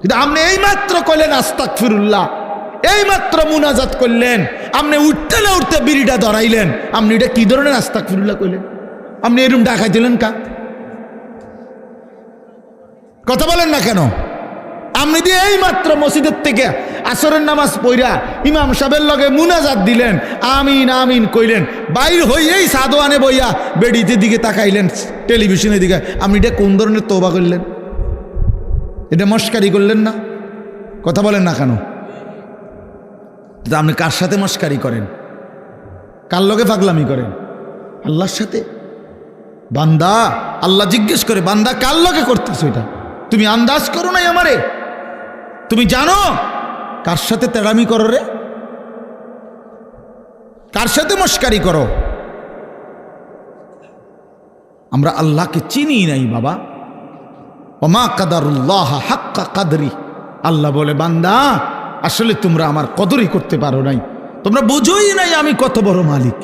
কিন্তু আপনি এই মাত্র কইলেন আস্তাগফিরুল্লাহ, এই মাত্র মুনাজাত করলেন, আপনি উঠতে না উঠতে বিড়িটা ধরাইলেন, আপনি এটা কি ধরনের আস্তাগফিরুল্লাহ কইলেন? আপনি এরকম ডাকাই দিলেন কা? কথা বলেন না কেন? আপনি দিয়ে এই মাত্র মসজিদের থেকে আসরের নামাজ পড়া ইমাম সাহেবের লগে মুনাজাত দিলেন, আমিন আমিন কইলেন, বাইর হইয়েই সাদোয়ানে বইয়া বেডিতে দিকে তাকাইলেন, টেলিভিশনের দিকে, আপনি এটা কোন ধরনের তওবা করলেন? এটা মস্কারি করলেন না? কথা বলেন না কেন? আপনি কার সাথে মস্কারি করেন? কার লগে পাগলামি করেন? আল্লাহর সাথে। বান্দা, আল্লাহ জিজ্ঞেস করে, বান্দা কার লগে করতেছো এটা? তুমি আন্দাজ করো নাই আমারে? তুমি জানো কার সাথে তেড়ামি করো রে? কার সাথে মস্কারি করো? আমরা আল্লাহকে চিনি নাই বাবা। ওমা কাদারুল্লাহ হাক্কা কাদরি। আল্লাহ বলে, বান্দা আসলে তোমরা আমার কদরই করতে পারো নাই, তোমরা বুঝোই নাই আমি কত বড় মালিক।